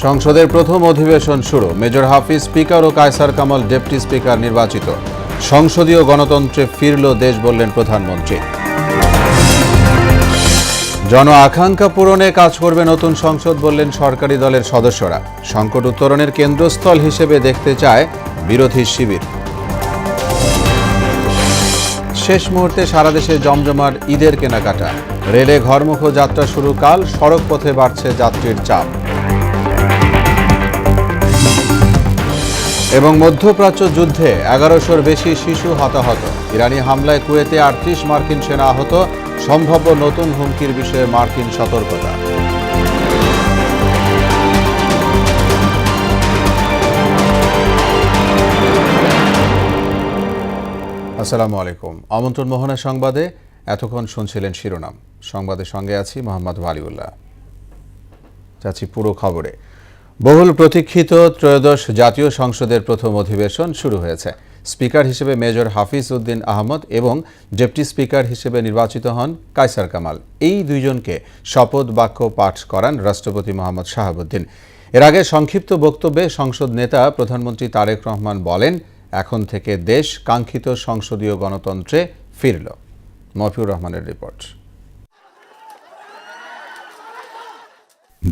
সংসদের প্রথম অধিবেশন শুরু। মেজর হাফিজ স্পিকার ও কায়সার কামাল ডেপুটি স্পিকার নির্বাচিত। সংসদীয় গণতন্ত্রে ফিরল দেশ বললেন প্রধানমন্ত্রী। জন আকাঙ্ক্ষা পূরণে কাজ করবে নতুন সংসদ বললেন সরকারি দলের সদস্যরা। সংকট উত্তরণের কেন্দ্রস্থল হিসেবে দেখতে চায় বিরোধী শিবির। শেষ মুহূর্তে সারা দেশে জমজমাট ঈদের কেনাকাটা। রেলে ঘরমুখো যাত্রা শুরু কাল, সড়ক পথে বাড়ছে যাত্রীর চাপ। এবং মধ্যপ্রাচ্য যুদ্ধে 1100-র বেশি শিশু হতাহত। ইরানি হামলায় কুয়েতে 38 মার্কিন সেনা আহত। সম্ভাব্য নতুন হুমকির বিষয়ে মার্কিন সতর্কতা। আসসালামু আলাইকুম। আমন্ত্রণ মোহনা সংবাদে। এতক্ষণ শুনছিলেন শিরোনাম। সংবাদের সঙ্গে আছি মোহাম্মদ ওয়ালিউল্লাহ। যাচ্ছি পুরো খবরে। বহুল প্রতীক্ষিত ত্রয়োদশ জাতীয় সংসদের প্রথম অধিবেশন শুরু হয়েছে। স্পিকার হিসেবে মেজর হাফিজ উদ্দিন আহমদ এবং ডেপুটি স্পিকার হিসেবে নির্বাচিত হন কায়সার কামাল। এই দুইজনকে শপথ বাক্য পাঠ করান রাষ্ট্রপতি মোহাম্মদ শাহাবুদ্দিন। এর আগে সংক্ষিপ্ত বক্তব্যে সংসদ নেতা প্রধানমন্ত্রী তারেক রহমান বলেন, এখন থেকে দেশ কাঙ্ক্ষিত সংসদীয় গণতন্ত্রে ফিরল। মফিউর রহমানের রিপোর্ট।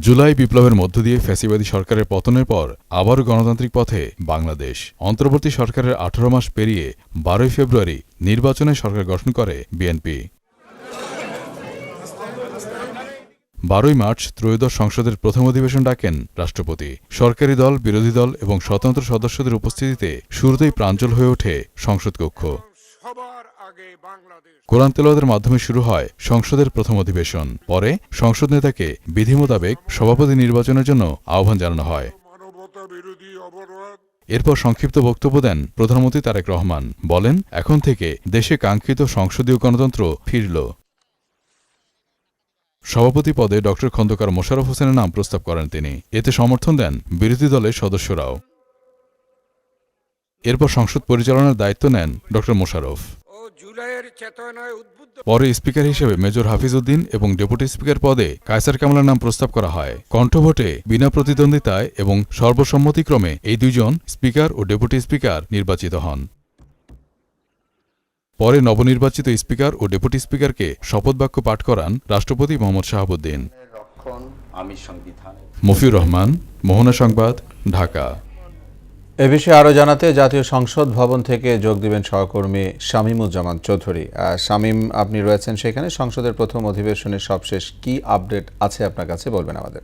জুলাই বিপ্লবের মধ্য দিয়ে ফ্যাসিবাদী সরকারের পতনের পর আবারও গণতান্ত্রিক পথে বাংলাদেশ। অন্তর্বর্তী সরকারের 18 মাস পেরিয়ে 12 ফেব্রুয়ারি নির্বাচনে সরকার গঠন করে বিএনপি। 12 মার্চ ত্রয়োদশ সংসদের প্রথম অধিবেশন ডাকেন রাষ্ট্রপতি। সরকারি দল, বিরোধী দল এবং স্বতন্ত্র সদস্যদের উপস্থিতিতে শুরুতেই প্রাঞ্জল হয়ে ওঠে সংসদ কক্ষ। কোরআন তেলাওয়াতের মাধ্যমে শুরু হয় সংসদের প্রথম অধিবেশন। পরে সংসদ নেতাকে বিধি মোতাবেক সভাপতি নির্বাচনের জন্য আহ্বান জানানো হয়। এরপর সংক্ষিপ্ত বক্তব্য দেন প্রধানমন্ত্রী তারেক রহমান। বলেন, এখন থেকে দেশে কাঙ্ক্ষিত সংসদীয় গণতন্ত্র ফিরল। সভাপতি পদে ড খন্দকার মোশাররফ হোসেনের নাম প্রস্তাব করেন তিনি। এতে সমর্থন দেন বিরোধী দলের সদস্যরাও। এরপর সংসদ পরিচালনার দায়িত্ব নেন ড মোশাররফ। পরে স্পিকার হিসেবে মেজর হাফিজ উদ্দিন এবং ডেপুটি স্পিকার পদে কায়সার কামালের নাম প্রস্তাব করা হয়। কণ্ঠভোটে বিনা প্রতিদ্বন্দ্বিতায় এবং সর্বসম্মতিক্রমে এই দুইজন স্পিকার ও ডেপুটি স্পিকার নির্বাচিত হন। পরে নবনির্বাচিত স্পিকার ও ডেপুটি স্পিকারকে শপথ বাক্য পাঠ করান রাষ্ট্রপতি মোহাম্মদ শাহাবুদ্দিন। মফিউর রহমান, মোহনা সংবাদ, ঢাকা। এ বিষয়ে আরও জানাতে জাতীয় সংসদ ভবন থেকে যোগ দিবেন সহকর্মী শামীমুজ্জামান চৌধুরী। শামীম, আপনি রয়েছেন সেখানে। সংসদের প্রথম অধিবেশনের সবশেষ কি আপডেট আছে আপনার কাছে, বলবেন আমাদের।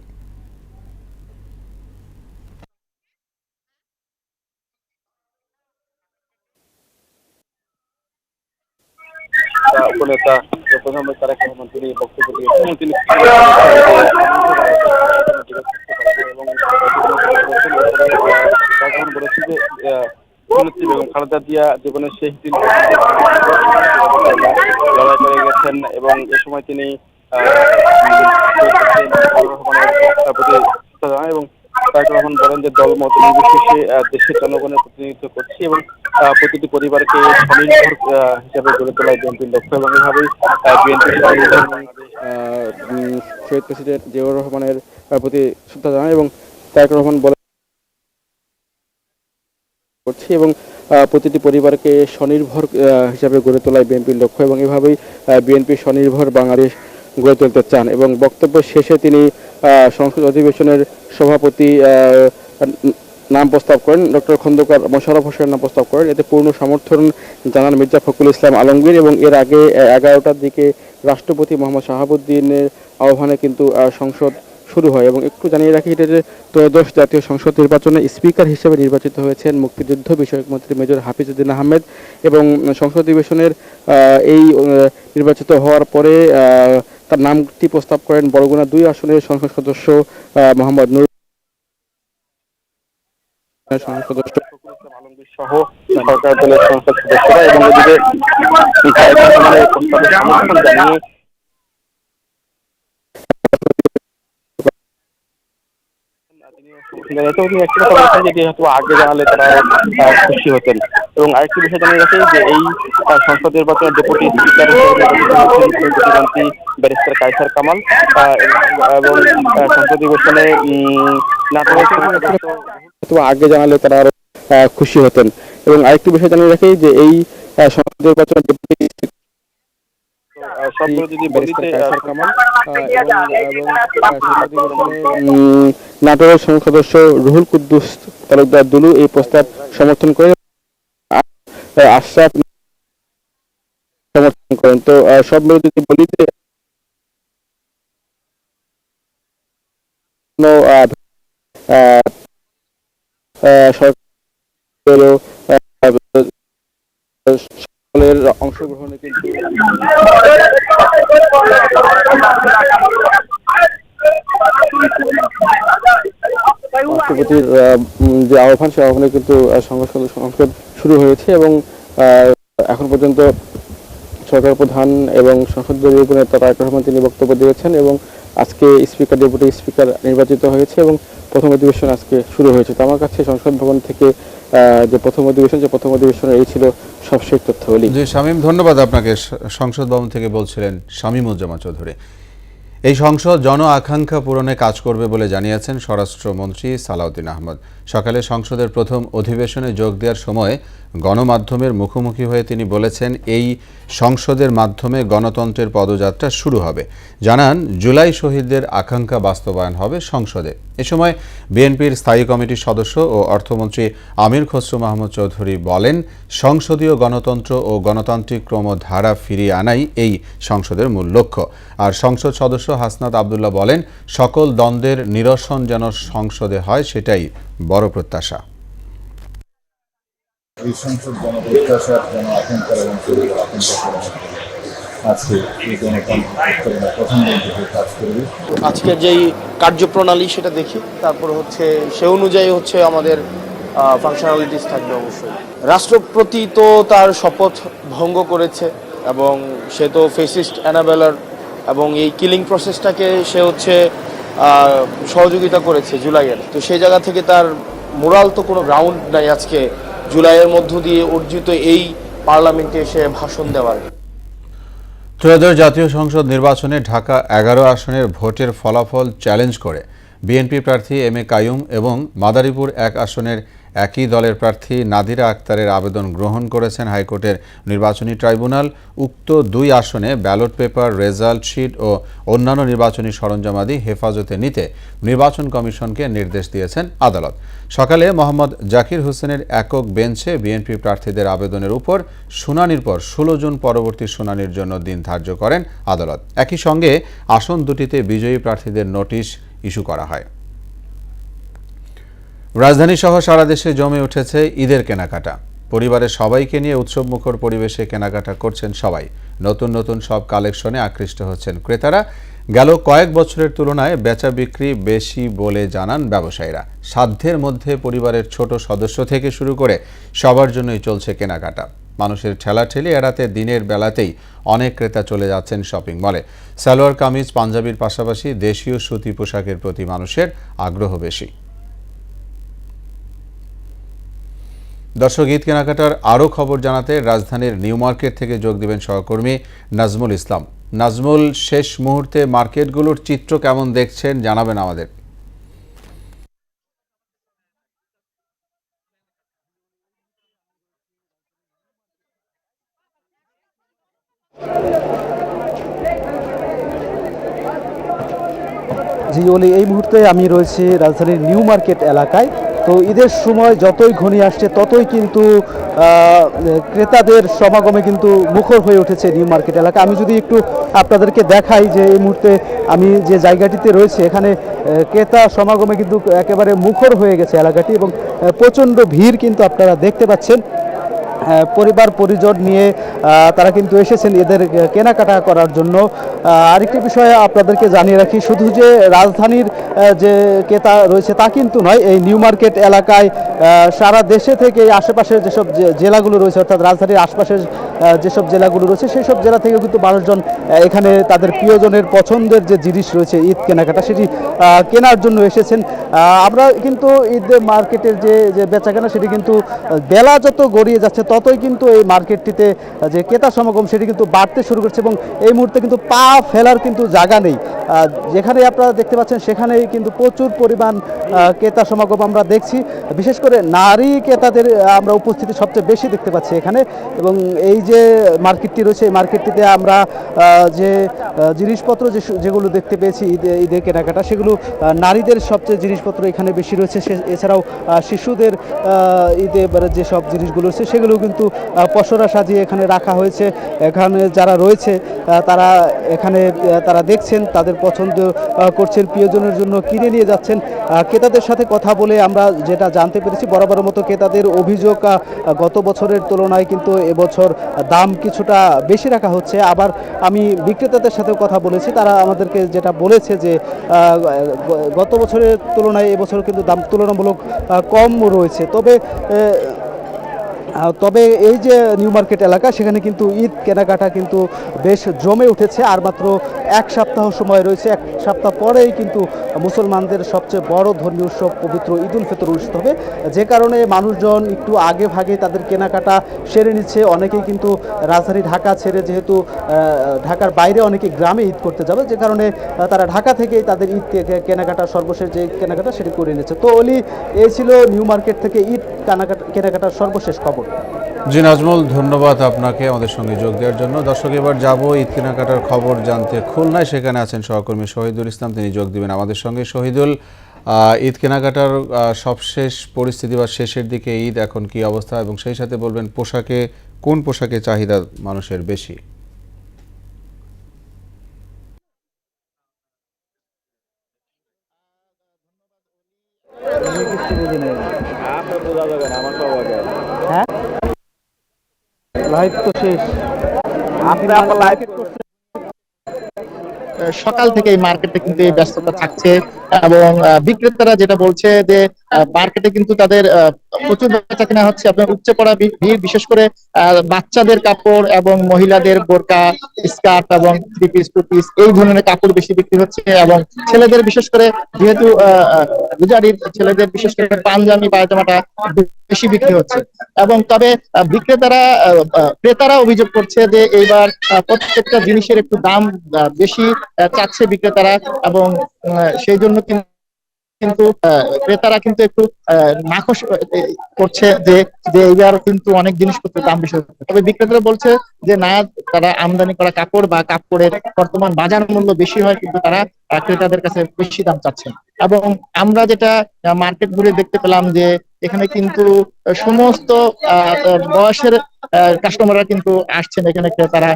উপনেতা প্রধানমন্ত্রী তারেক রহমান তিনি বক্তব্য দিয়েছেন এবং তিনি বলেছেন যে বেগম খালেদা জিয়া জীবনের শেষ দিন লড়াই করে গেছেন এবং এ সময় তিনি এবং তারেক রহমান বলেন যে দল মত নির্বিশেষে দেশের জনগণের প্রতিনিধিত্ব করছি এবং প্রতিটি পরিবারকে স্বনির্ভর হিসাবে গড়ে তোলায় বিএনপির লক্ষ্য এবং এভাবেই বিএনপি শহীদ প্রেসিডেন্ট জিয়াউর রহমানের প্রতি শ্রদ্ধা জানায় এবং তারেক রহমান বলেন করছি এবং প্রতিটি পরিবারকে স্বনির্ভর হিসাবে গড়ে তোলায় বিএনপির লক্ষ্য এবং এভাবেই বিএনপি স্বনির্ভর বাংলাদেশ গড়ে তুলতে চান। এবং বক্তব্যের শেষে তিনি সংসদ অধিবেশনের সভাপতি নাম প্রস্তাব করেন, ড খন্দকার মোশাররফ হোসেনের নাম প্রস্তাব করেন। এতে পূর্ণ সমর্থন জানান মির্জা ফখরুল ইসলাম আলমগীর এবং এর আগে 11টার দিকে রাষ্ট্রপতি মোহাম্মদ শাহাবুদ্দিনের আহ্বানে কিন্তু সংসদ শুরু হয়। এবং একটু জানিয়ে রাখি, এটা যে ত্রয়োদশ জাতীয় সংসদ নির্বাচনে স্পিকার হিসেবে নির্বাচিত হয়েছেন মুক্তিযুদ্ধ বিষয়ক মন্ত্রী মেজর হাফিজ উদ্দিন আহমেদ এবং সংসদ অধিবেশনের এই নির্বাচিত হওয়ার পরে তার নামটি প্রস্তাব করেন বরগুনা 2 আসনের সংসদ সদস্য মোহাম্মদ নূর সদস্য আলমগীর সহ সরকার দলের সংসদ সদস্যরা এবং এদিকে সমর্থন জানিয়ে তো উনি একটা কথা বলেছেন যেটি হয়তো আগে জানালে তারা খুশি হতেন। এবং আরেকটি বিষয় জানিয়ে রাখি যে এই সংসদ নির্বাচনের ডেপুটি স্পিকার হিসেবে নির্বাচিত হয়েছেন প্রতিমন্ত্রী ব্যারিস্টার কায়সার কামাল এবং সংসদ অধিবেশনে নাটোরের আগে জানালে তারা আরো খুশি হতেন। এবং আরেকটি বিষয় জানিয়ে রাখি যে এই সংসদ নির্বাচনের ডেপুটি সবগুলো যদি বলিতে কামাল নাটোরের সংসদ সদস্য রুহুল কুদ্দুস তালুকদার দুলু এই প্রস্তাব সমর্থন করে আশরাফ সমর্থন করেন। তো সব মিলে যদি বলিতে সকলের অংশগ্রহণে কিন্তু রাষ্ট্রপতির যে আহ্বান সে আহ্বানে কিন্তু সংসদ শুরু হয়েছে এবং এখন পর্যন্ত সরকার প্রধান এবং সংসদ দলীয় নেতা তারেক রহমান তিনি বক্তব্য দিয়েছেন এবং আজকে স্পিকার ডেপুটি স্পিকার নির্বাচিত হয়েছে এবং প্রথম অধিবেশন আজকে শুরু হয়েছে। তো আমার কাছে সংসদ ভবন থেকে যে প্রথম অধিবেশনের এই ছিল সবশেষ তথ্যাবলী। জি শামীম, ধন্যবাদ আপনাকে। সংসদ ভবন থেকে বলছিলেন শামীমুজ্জামান চৌধুরী। এই সংসদ জন আকাঙ্ক্ষা পূরণে কাজ করবে বলে জানিয়েছেন স্বরাষ্ট্রমন্ত্রী সালাউদ্দিন আহমদ। সকালে সংসদের প্রথম অধিবেশনে যোগ দেওয়ার সময় গণমাধ্যমের মুখোমুখি হয়ে তিনি বলেছেন এই সংসদের মাধ্যমে গণতন্ত্রের পদযাত্রা শুরু হবে। জানান জুলাই শহীদদের আকাঙ্ক্ষা বাস্তবায়ন হবে সংসদে। এ সময় বিএনপির স্থায়ী কমিটির সদস্য ও অর্থমন্ত্রী আমির খসরু মাহমুদ চৌধুরী বলেন সংসদীয় গণতন্ত্র ও গণতান্ত্রিক ক্রমধারা ফিরিয়ে আনাই এই সংসদের মূল লক্ষ্য। আর সংসদ সদস্য হাসনাত আবদুল্লাহ বলেন সকল দ্বন্দ্বের নিরসন যেন সংসদে হয় সেটাই বড় প্রত্যাশা। এই সংসদ জনপ্রত্যাশার জন আকাঙ্ক্ষার এবং আজকে এই গণতন্ত্র প্রথম দিন থেকে কাজ করবে। আজকের যেই কার্যপ্রণালী সেটা দেখি, তারপর হচ্ছে সে অনুযায়ী হচ্ছে আমাদের ফাংশনালিটিস থাকবে। অবশ্যই রাষ্ট্রপতি তো তার শপথ ভঙ্গ করেছে এবং সে তো ফেসিস্ট অ্যানাবেলার এবং এই কিলিং প্রসেসটাকে সে হচ্ছে সহযোগিতা করেছে জুলাইয়ের। তো সেই জায়গা থেকে তার মোরাল তো কোনো গ্রাউন্ড নাই আজকে জুলাইয়ের মধ্য দিয়ে অর্জিত এই পার্লামেন্টে এসে ভাষণ দেওয়ার। ত্রয়োদশ জাতীয় সংসদ নির্বাচনে ঢাকা 11 আসনের ভোটের ফলাফল চ্যালেঞ্জ করে বিএনপি প্রার্থী এম এ কাইয়ুম এবং মাদারীপুর 1 আসনের একই দলের প্রার্থী নাদিরা আক্তারের আবেদন গ্রহণ করেছেন হাইকোর্টের নির্বাচনী ট্রাইব্যুনাল। উক্ত 2 আসনে ব্যালট পেপার, রেজাল্ট শিট ও অন্যান্য নির্বাচনী সরঞ্জামাদি হেফাজতে নিতে নির্বাচন কমিশনকে নির্দেশ দিয়েছেন আদালত। সকালে মোহাম্মদ জাকির হোসেনের একক বেঞ্চে বিএনপি প্রার্থীদের আবেদনের উপর শুনানির পর 16 জুন পরবর্তী শুনানির জন্য দিন ধার্য করেন আদালত। একই সঙ্গে আসন দুটিতে বিজয়ী প্রার্থীদের নোটিশ ইস্যু করা হয়। রাজধানী সহ সারা দেশে জমে উঠেছে ঈদের কেনাকাটা। পরিবারের সবাইকে নিয়ে উৎসবমুখর পরিবেশে কেনাকাটা করছেন সবাই। নতুন নতুন সব কালেকশনে আকৃষ্ট হচ্ছেন ক্রেতারা। গেল কয়েক বছরের তুলনায় বেচা বিক্রি বেশি বলে জানান ব্যবসায়ীরা। সাধ্যের মধ্যে পরিবারের ছোট সদস্য থেকে শুরু করে সবার জন্যই চলছে কেনাকাটা। মানুষের ঠেলাঠেলি এড়াতে দিনের বেলাতেই অনেক ক্রেতা চলে যাচ্ছেন শপিং মলে। সালোয়ার কামিজ, পাঞ্জাবির পাশাপাশি দেশীয় সুতি পোশাকের প্রতি মানুষের আগ্রহ বেশি। দর্শক, ঈদ কেনাকাটার আরও খবর জানাতে রাজধানীর নিউ মার্কেট থেকে যোগ দেবেন সহকর্মী নাজমুল ইসলাম। নাজমুল, শেষ মুহূর্তে মার্কেটগুলোর চিত্র কেমন দেখছেন জানাবেন আমাদের। জি ওলি, এই মুহূর্তে আমি রয়েছি রাজধানীর নিউ মার্কেট এলাকায়। তো ঈদের সময় যতই ঘনিয়ে আসছে ততই কিন্তু ক্রেতাদের সমাগমে কিন্তু মুখর হয়ে উঠেছে নিউ মার্কেট এলাকা। আমি যদি একটু আপনাদেরকে দেখাই যে এই মুহূর্তে আমি যে জায়গাটিতে রয়েছে এখানে ক্রেতা সমাগমে কিন্তু একেবারে মুখর হয়ে গেছে এলাকাটি এবং প্রচণ্ড ভিড় কিন্তু আপনারা দেখতে পাচ্ছেন। পরিবার পরিজন নিয়ে তারা কিন্তু এসেছেন এদের কেনাকাটা করার জন্য। আরেকটি বিষয় আপনাদেরকে জানিয়ে রাখি, শুধু যে রাজধানীর যে ক্রেতা রয়েছে তা কিন্তু নয়, এই নিউ মার্কেট এলাকায় সারা দেশে থেকে এই আশেপাশের যেসব জেলাগুলো রয়েছে, অর্থাৎ রাজধানীর আশপাশের যেসব জেলাগুলো রয়েছে সেই সব জেলা থেকে কিন্তু মানুষজন এখানে তাদের প্রিয়জনের পছন্দের যে জিনিস রয়েছে ঈদ কেনাকাটা সেটি কেনার জন্য এসেছেন। আমরা কিন্তু ঈদ মার্কেটের যে বেচাকেনা সেটি কিন্তু বেলা যত গড়িয়ে যাচ্ছে ততই কিন্তু এই মার্কেটটিতে যে ক্রেতা সমাগম সেটি কিন্তু বাড়তে শুরু করছে এবং এই মুহূর্তে কিন্তু পা ফেলার কিন্তু জায়গা নেই। যেখানে আপনারা দেখতে পাচ্ছেন সেখানেই কিন্তু প্রচুর পরিমাণ ক্রেতা সমাগম আমরা দেখছি, বিশেষ করে নারী ক্রেতাদের আমরা উপস্থিতি সবচেয়ে বেশি দেখতে পাচ্ছি এখানে। এবং এই যে মার্কেটটি রয়েছে এই মার্কেটটিতে আমরা যে জিনিসপত্র যেগুলো দেখতে পেয়েছি ঈদের কেনাকাটা, সেগুলো নারীদের সবচেয়ে জিনিসপত্র এখানে বেশি রয়েছে। এছাড়াও শিশুদের ঈদে যেসব জিনিসগুলো রয়েছে সেগুলো কিন্তু পসরা সাজিয়ে এখানে রাখা হয়েছে। এখানে যারা রয়েছে তারা এখানে তারা দেখছেন, তাদের পছন্দ করছেন, প্রিয়জনের জন্য কিনে নিয়ে যাচ্ছেন। ক্রেতাদের সাথে কথা বলে আমরা যেটা জানতে পেরেছি, বরাবরের মতো ক্রেতাদের অভিযোগ গত বছরের তুলনায় কিন্তু এবছর দাম কিছুটা বেশি রাখা হচ্ছে। আবার আমি বিক্রেতাদের সাথেও কথা বলেছি, তারা আমাদেরকে যেটা বলেছে যে গত বছরের তুলনায় এবছর কিন্তু দাম তুলনামূলক কম রয়েছে। তবে এই যে নিউ মার্কেট এলাকা সেখানে কিন্তু ঈদ কেনাকাটা কিন্তু বেশ জমে উঠেছে। আর মাত্র এক সপ্তাহ সময় রয়েছে, এক সপ্তাহ পরেই কিন্তু মুসলমানদের সবচেয়ে বড় ধর্মীয় উৎসব পবিত্র ঈদ উল ফিতর অনুষ্ঠিত হবে, যে কারণে মানুষজন একটু আগে ভাগে তাদের কেনাকাটা সেরে নিচ্ছে। অনেকেই কিন্তু রাজধানী ঢাকা ছেড়ে, যেহেতু ঢাকার বাইরে অনেকে গ্রামে ঈদ করতে যাবে, যে কারণে তারা ঢাকা থেকেই তাদের ঈদ কেনাকাটা সর্বশেষ যে কেনাকাটা সেটি করে নিচ্ছে। তো অলি, এই ছিল নিউ মার্কেট থেকে ঈদ কেনাকাটার সর্বশেষ খবর। জি নাজমুল, ধন্যবাদ আপনাকে আমাদের সঙ্গে যোগ দেওয়ার জন্য। দর্শক, এবার যাব ঈদ কেনাকাটার খবর জানতে খুলনায়। সেখানে আছেন সহকর্মী শহীদুল ইসলাম, তিনি যোগ দিবেন আমাদের সঙ্গে। শহীদুল, ঈদ কেনাকাটার সবশেষ পরিস্থিতি বা শেষের দিকে ঈদ এখন কি অবস্থা, এবং সেই সাথে বলবেন কোন পোশাকে চাহিদা মানুষের বেশি? লাইভ তো শেষ, সকাল থেকে এই মার্কেটে কিন্তু এই ব্যস্ততা থাকছে এবং বিক্রেতারা যেটা বলছে যে মার্কেটে কিন্তু তাদের প্রচুর বেচা কেনা হচ্ছে। আপনার উপচে পড়া ভিড়, বিশেষ করে বাচ্চাদের কাপড় এবং মহিলাদের বোরকা, স্কার্ট এবং থ্রি পিস, টু পিস এই ধরনের কাপড় বেশি বিক্রি হচ্ছে। এবং ছেলেদের বিশেষ করে, যেহেতু গুজারির ছেলেদের বিশেষ করে পাঞ্জাবি পায়জামাটা বেশি বিক্রি হচ্ছে। এবং তবে ক্রেতারা অভিযোগ করছে যে এইবার প্রত্যেকটা জিনিসের একটু দাম বেশি চাচ্ছে বিক্রেতারা, এবং সেই জন্য কিন্তু ক্রেতারা কিন্তু একটু নাখোশ করছে যে এইবার কিন্তু অনেক জিনিসপত্রের দাম বেশি হচ্ছে। তবে বিক্রেতারা বলছে যে না, তারা আমদানি করা কাপড় বা কাপড়ের বর্তমান বাজার মূল্য বেশি হয়, কিন্তু তারা ক্রেতাদের কাছে বেশি দাম চাচ্ছেন। এবং আমরা যেটা মার্কেট ঘুরে দেখতে পেলাম যে এখানে কিন্তু সমস্ত বয়সের কাস্টমাররা কিন্তু আসছেন এখানে। তারা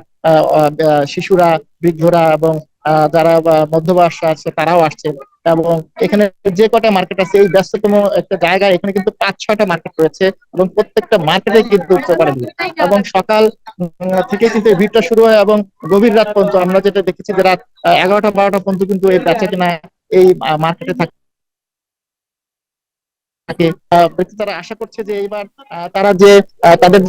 শিশুরা, বৃদ্ধরা এবং যারা মধ্যবয়স্ক আছে তারাও আসছে। এবং এখানে যে কটা মার্কেট আছে, এই ব্যস্ততম একটা জায়গায় এখানে কিন্তু 5-6টা মার্কেট রয়েছে এবং প্রত্যেকটা মার্কেটে কিন্তু এবং সকাল থেকে কিন্তু এই ভিড়টা শুরু হয় এবং গভীর রাত পর্যন্ত। আমরা যেটা দেখেছি যে রাত 11টা-12টা পর্যন্ত কিন্তু এই বেচা কিনা এই মার্কেটে থাকে। তারা আশা করছে যে এইবার তারা যে তাদের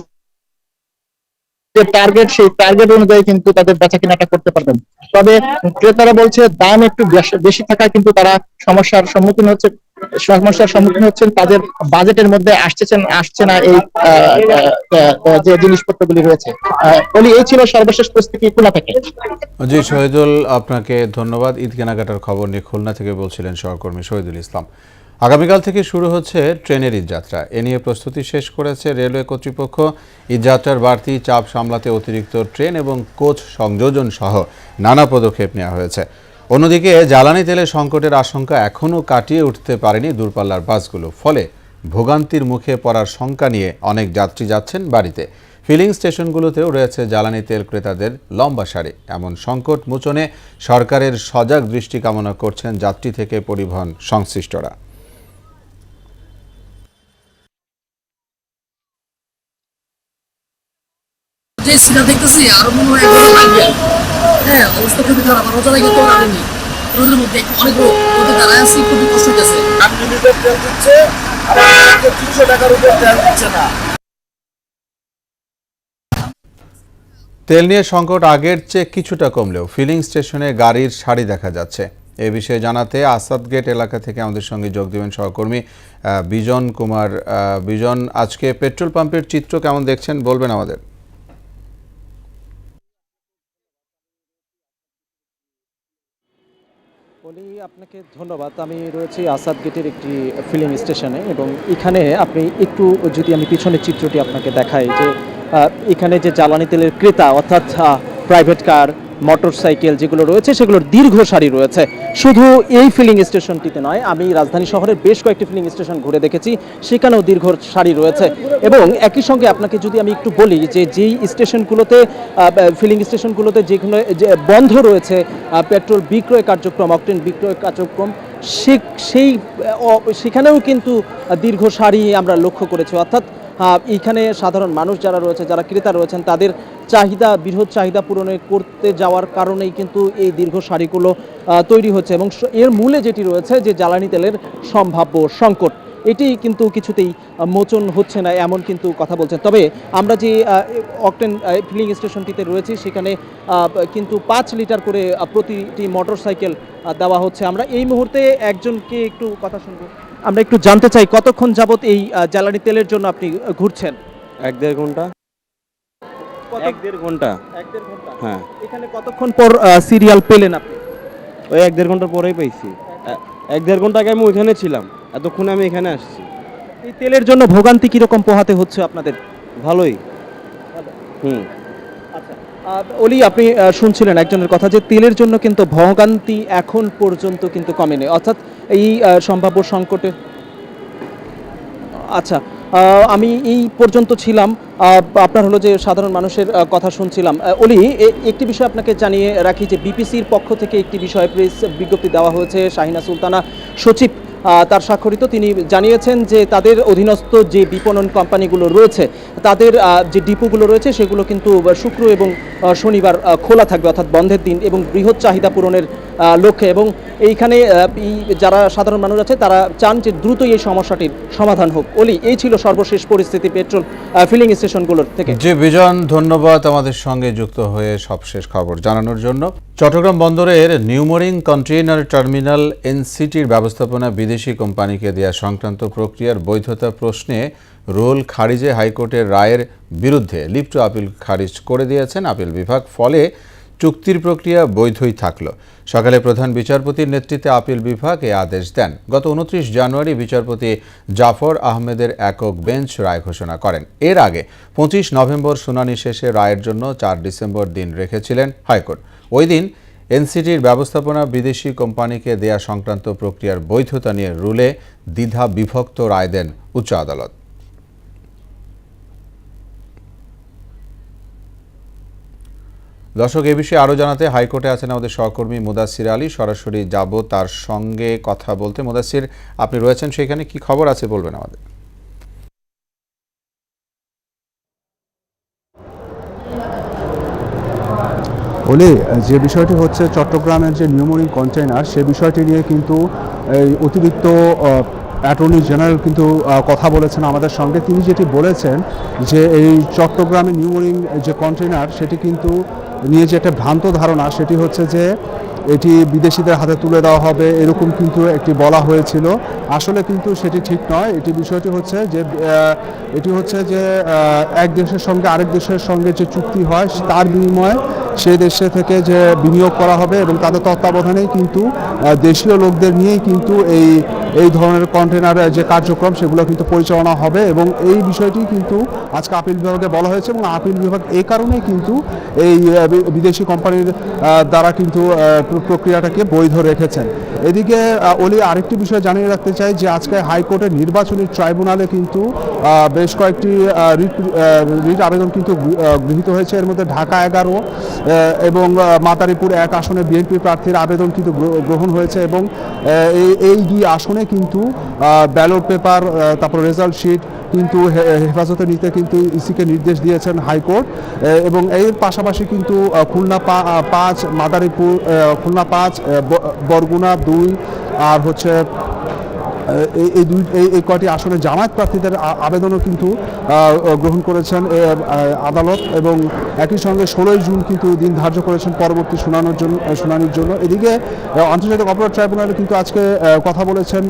টার্গেট, সেই টার্গেট অনুযায়ী কিন্তু তাদের বেচা কেনাটা করতে পারবেন। তবে ক্রেতারা বলছে দাম একটু বেশি থাকায় কিন্তু তারা সমস্যার সম্মুখীন হচ্ছেন। তাদের বাজেটের মধ্যে আসছে না এই যে জিনিসপত্রগুলি রয়েছে। এই ছিল সর্বশেষ পরিস্থিতি খুলনা থেকে। জি শহীদুল, আপনাকে ধন্যবাদ। ঈদ কেনাকাটার খবর নিয়ে খুলনা থেকে বলছিলেন সহকর্মী শহীদুল ইসলাম। আগামীকাল থেকে শুরু হচ্ছে ট্রেনের ঈদযাত্রা। এ নিয়ে প্রস্তুতি শেষ করেছে রেলওয়ে কর্তৃপক্ষ। ঈদযাত্রার বাড়তি চাপ সামলাতে অতিরিক্ত ট্রেন এবং কোচ সংযোজন সহ নানা পদক্ষেপ নেওয়া হয়েছে। অন্যদিকে জ্বালানি তেলের সংকটের আশঙ্কা এখনও কাটিয়ে উঠতে পারেনি দূরপাল্লার বাসগুলো, ফলে ভোগান্তির মুখে পড়ার শঙ্কা নিয়ে অনেক যাত্রী যাচ্ছেন বাড়িতে। ফিলিং স্টেশনগুলোতেও রয়েছে জ্বালানি তেল ক্রেতাদের লম্বা সারি। এমন সংকট মোচনে সরকারের সজাগ দৃষ্টি কামনা করছেন যাত্রী থেকে পরিবহন সংশ্লিষ্টরা। যে সেটা দেখতেছি আরো মনে হয় লাগবে। হ্যাঁ অবস্থা খুবই খারাপ, আর রোজা লাগে তো রাখেনি, রোদের মধ্যে অনেক রোদে দাঁড়ায় আছি, খুবই কষ্ট হইতেছে। আনলিমিটেড তেল দিচ্ছে আর আমাদেরকে 300 টাকার উপর তেল দিচ্ছে না। তেল নিয়ে সংকট আগের চেয়ে কিছুটা কমলেও ফিলিং স্টেশনে গাড়ির সারি দেখা যাচ্ছে। এ বিষয়ে জানাতে আসাদগেট এলাকা থেকে আমাদের সঙ্গে যোগ দেবেন সহকর্মী বিজন কুমার। বিজন, আজকে পেট্রোল পাম্পের চিত্র কেমন দেখছেন বলবেন আমাদের? বলি আপনাকে ধন্যবাদ। আমি রয়েছি আসাদ গেটের একটি ফিলিং স্টেশনে এবং এখানে আপনি একটু যদি আমি পিছনের চিত্রটি আপনাকে দেখাই যে এখানে যে জ্বালানি তেলের ক্রেতা অর্থাৎ প্রাইভেট কার, মোটরসাইকেল যেগুলো রয়েছে সেগুলোর দীর্ঘ সারি রয়েছে। শুধু এই ফিলিং স্টেশনটিতে নয়, আমি রাজধানী শহরের বেশ কয়েকটি ফিলিং স্টেশন ঘুরে দেখেছি, সেখানেও দীর্ঘ সারি রয়েছে। এবং একই সঙ্গে আপনাকে যদি আমি একটু বলি যে যেই স্টেশনগুলোতে ফিলিং স্টেশনগুলোতে যেগুলো বন্ধ রয়েছে পেট্রোল বিক্রয় কার্যক্রম, অকটেন বিক্রয় কার্যক্রম, সেখানেও কিন্তু দীর্ঘ সারি আমরা লক্ষ্য করেছি। অর্থাৎ এইখানে সাধারণ মানুষ যারা রয়েছে, যারা ক্রেতা রয়েছেন, তাদের চাহিদা, বৃহৎ চাহিদা পূরণ করতে যাওয়ার কারণেই কিন্তু এই দীর্ঘ সারিগুলো তৈরি হচ্ছে। এবং এর মূলে যেটি রয়েছে যে জ্বালানি তেলের সম্ভাব্য সংকট, এটি কিন্তু কিছুতেই মোচন হচ্ছে না এমন কিন্তু কথা বলছেন। তবে আমরা যে অকটেন ফিলিং স্টেশনটিতে রয়েছি সেখানে কিন্তু 5 লিটার করে প্রতিটি মোটরসাইকেল দেওয়া হচ্ছে। আমরা এই মুহূর্তে একজনকে একটু কথা শুনবো। আমরা একটু জানতে চাই কতক্ষণ যাবত এই জ্বালানি তেলের জন্য আপনি ঘুরছেন? 1-1.5 ঘন্টা। 1-1.5 ঘন্টা। 1-1.5 ঘন্টা। হ্যাঁ। এখানে কতক্ষণ পর সিরিয়াল পেলেন আপনি? ওই 1-1.5 ঘন্টা পরেই পাইছি। 1-1.5 ঘন্টা আগে আমি ওইখানে ছিলাম, এতক্ষণে আমি এখানে আসছি। এই তেলের জন্য ভোগান্তি কিরকম পোহাতে হচ্ছে আপনাদের? ভালোই। হুম। আচ্ছা, অলি আপনি শুনছিলেন একজনের কথা যে তেলের জন্য কিন্তু ভোগান্তি এখন পর্যন্ত কিন্তু কমেনি, অর্থাৎ এই সম্ভাব্য সংকটে। আচ্ছা, আমি এই পর্যন্ত ছিলাম, আপনার হলো যে সাধারণ মানুষের কথা শুনছিলাম। অলি, একটি বিষয় আপনাকে জানিয়ে রাখি যে বিপিসির পক্ষ থেকে একটি বিষয়ে প্রেস বিজ্ঞপ্তি দেওয়া হয়েছে। শাহিনা সুলতানা সচিব তার স্বাক্ষরিত, তিনি জানিয়েছেন যে তাদের অধীনস্থ যে বিপণন কোম্পানিগুলো রয়েছে, তাদের যে ডিপোগুলো রয়েছে সেগুলো কিন্তু শুক্র এবং শনিবার খোলা থাকবে, অর্থাৎ বন্ধের দিন, এবং বৃহৎ চাহিদা পূরণের লক্ষ্যে। এবং এইখানে যারা সাধারণ মানুষ আছে তারা চান যে দ্রুতই এই সমস্যাটির সমাধান হোক। অলি, এই ছিল সর্বশেষ পরিস্থিতি পেট্রোল ফিলিং স্টেশনগুলোর থেকে। জি বিজন, ধন্যবাদ আমাদের সঙ্গে যুক্ত হয়ে সবশেষ খবর জানানোর জন্য। চট্টগ্রাম বন্দরের নিউমোরিং কন্টেইনার টার্মিনাল এনসিটির ব্যবস্থাপনা বিদেশি কোম্পানিকে দেওয়া সংক্রান্ত প্রক্রিয়ার বৈধতা প্রশ্নে রুল খারিজে হাইকোর্টের রায়ের বিরুদ্ধে লিপ্ট আপিল খারিজ করে দিয়েছেন আপিল বিভাগ। ফলে চুক্তির প্রক্রিয়া বৈধই থাকল। সকালে প্রধান বিচারপতির নেতৃত্বে আপিল বিভাগ এ আদেশ দেন। গত 29 জানুয়ারি বিচারপতি জাফর আহমেদের একক বেঞ্চ রায় ঘোষণা করেন। এর আগে 25 নভেম্বর শুনানি শেষে রায়ের জন্য 4 ডিসেম্বর দিন রেখেছিলেন হাইকোর্ট। ওই দিন এনসিটির ব্যবস্থাপনা বিদেশি কোম্পানিকে দেয়া সংক্রান্ত প্রক্রিয়ার বৈধতা নিয়ে রুলে দ্বিধা বিভক্ত রায় দেন উচ্চ আদালত। দর্শক, এ বিষয়ে আরও জানাতে হাইকোর্টে আছেন আমাদের সহকর্মী মুদাসির আলী। সরাসরি যাব তার সঙ্গে কথা বলতে। মুদাসির, আপনি রয়েছেন সেখানে, কি খবর আছে বলবেন আমাদের? বলে যে বিষয়টি হচ্ছে চট্টগ্রামের যে নিউমোরিং কন্টেইনার, সে বিষয়টি নিয়ে কিন্তু অতিরিক্ত অ্যাটর্নি জেনারেল কিন্তু কথা বলেছেন আমাদের সঙ্গে। তিনি যেটি বলেছেন যে এই চট্টগ্রামে নিউমোরিং যে কন্টেইনার, সেটি কিন্তু নিয়ে যে একটা ভ্রান্ত ধারণা, সেটি হচ্ছে যে এটি বিদেশিদের হাতে তুলে দেওয়া হবে, এরকম কিন্তু একটি বলা হয়েছিল। আসলে কিন্তু সেটি ঠিক নয়। বিষয়টি হচ্ছে যে এক দেশের সঙ্গে আরেক দেশের সঙ্গে যে চুক্তি হয়, তার বিনিময়ে সেই দেশে থেকে যে বিনিয়োগ করা হবে এবং তাদের তত্ত্বাবধানেই কিন্তু দেশীয় লোকদের নিয়েই কিন্তু এই ধরনের কন্টেনারের যে কার্যক্রম সেগুলো কিন্তু পরিচালনা হবে। এবং এই বিষয়টি কিন্তু আজকে আপিল বিভাগে বলা হয়েছে এবং আপিল বিভাগ এই কারণেই কিন্তু এই বিদেশি কোম্পানির দ্বারা কিন্তু প্রক্রিয়াটাকে বৈধ রেখেছেন। এদিকে অলি, আরেকটি বিষয় জানিয়ে রাখতে চাই যে আজকে হাইকোর্টের নির্বাচনী ট্রাইব্যুনালে কিন্তু বেশ কয়েকটি রিট আবেদন কিন্তু গৃহীত হয়েছে। এর মধ্যে ঢাকা 11 এবং মাদারীপুর 1 আসনে বিএনপি প্রার্থীর আবেদন কিন্তু গ্রহণ হয়েছে এবং এই 2 আসনে কিন্তু ব্যালট পেপার, তারপর রেজাল্ট শিট, কিন্তু হেফাজতে নিতে কিন্তু ইসিকে নির্দেশ দিয়েছেন হাইকোর্ট এবং এর পাশাপাশি কিন্তু খুলনা 5 মাদারীপুর খুলনা 5 বরগুনা 2 আর হচ্ছে এই কয়টি আসনে জামায়াত প্রার্থীদের আবেদনও কিন্তু গ্রহণ করেছেন আদালত এবং একই সঙ্গে 16 জুন কিন্তু দিন ধার্য করেছেন পরবর্তী শুনানির জন্য। এদিকে আন্তর্জাতিক অপরাধ ট্রাইব্যুনালে কিন্তু আজকে কথা বলেছেন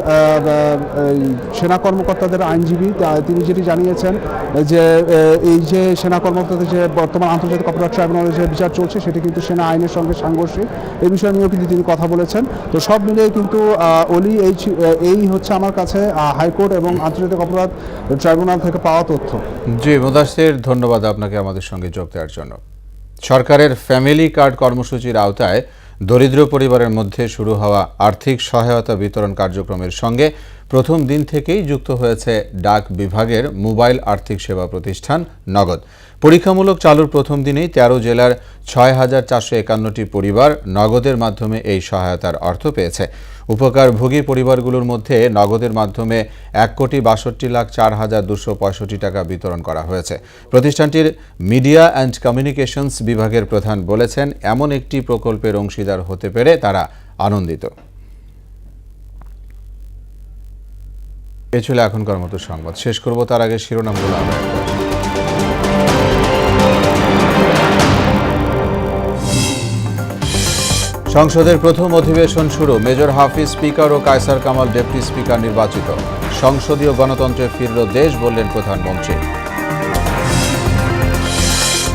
সেনা কর্মকর্তাদের আইনজীবী। তিনি যেটি জানিয়েছেন যে এই যে সেনা কর্মকর্তাদের যে বর্তমান আন্তর্জাতিক অপরাধ ট্রাইব্যুনালের যে বিচার চলছে সেটি কিন্তু সেনা আইনের সঙ্গে সাংঘর্ষিক, এই বিষয় নিয়েও কিন্তু তিনি কথা বলেছেন। তো সব মিলিয়ে কিন্তু অলি এই হচ্ছে আমার কাছে হাইকোর্ট এবং আন্তর্জাতিক অপরাধ ট্রাইব্যুনাল থেকে পাওয়া তথ্য। জি মুদাসসির, ধন্যবাদ আপনাকে আমাদের সঙ্গে যোগ দেওয়ার জন্য। সরকারের ফ্যামিলি কার্ড কর্মসূচির আওতায় দরিদ্র পরিবারের মধ্যে শুরু হওয়া আর্থিক সহায়তা বিতরণ কার্যক্রমের সঙ্গে প্রথম দিন থেকেই যুক্ত হয়েছে ডাক বিভাগের মোবাইল আর্থিক সেবা প্রতিষ্ঠান নগদ। পরীক্ষামূলক চালুর প্রথম দিনেই 13 জেলার 6,451টি পরিবার নগদের মাধ্যমে এই সহায়তার অর্থ পেয়েছে। উপকারভোগী পরিবারগুলোর মধ্যে নগদের মাধ্যমে 1,62,04,265 টাকা বিতরণ করা হয়েছে। প্রতিষ্ঠানটির মিডিয়া অ্যান্ড কমিউনিকেশনস বিভাগের প্রধান বলেছেন, এমন একটি প্রকল্পের অংশীদার হতে পেরে তারা আনন্দিত। এ ছিল এখনকার মতো সংবাদ। শেষ করব তার আগে শিরোনামগুলো আমরা সংসদের প্রথম অধিবেশন শুরু। মেজর হাফিজ স্পিকার ও কায়সার কামাল ডেপুটি স্পিকার নির্বাচিত। সংসদীয় গণতন্ত্রে ফিরল দেশ, বললেন প্রধানমন্ত্রী।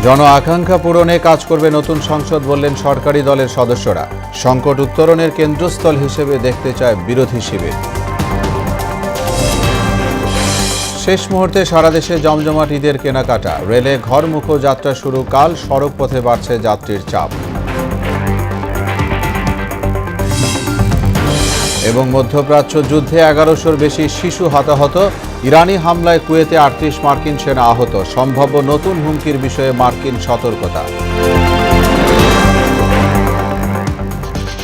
জন আকাঙ্ক্ষা পূরণে কাজ করবে নতুন সংসদ, বললেন সরকারি দলের সদস্যরা। সংকট উত্তরণের কেন্দ্রস্থল হিসেবে দেখতে চায় বিরোধী শিবির। শেষ মুহূর্তে সারা দেশে জমজমাট ঈদের কেনাকাটা। রেলে ঘরমুখো যাত্রা শুরু কাল, সড়ক পথে বাড়ছে যাত্রীর চাপ। এবং মধ্যপ্রাচ্য যুদ্ধে 1100-র বেশি শিশু হতাহত। ইরানি হামলায় কুয়েতে 38 মার্কিন সেনা আহত। সম্ভাব্য নতুন হুমকির বিষয়ে মার্কিন সতর্কতা।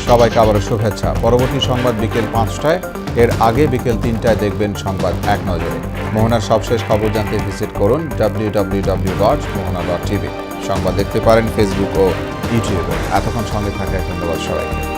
সবাইকে আবারও শুভেচ্ছা। পরবর্তী সংবাদ বিকেল 5টায়। এর আগে বিকেল 3টায় দেখবেন সংবাদ এক নজরে। মোহনার সবশেষ খবর জানতে ভিজিট করুন www.mohana.tv। সংবাদ দেখতে পারেন ফেসবুক ও ইউটিউবে। এতক্ষণ সঙ্গে থাকায় ধন্যবাদ সবাইকে।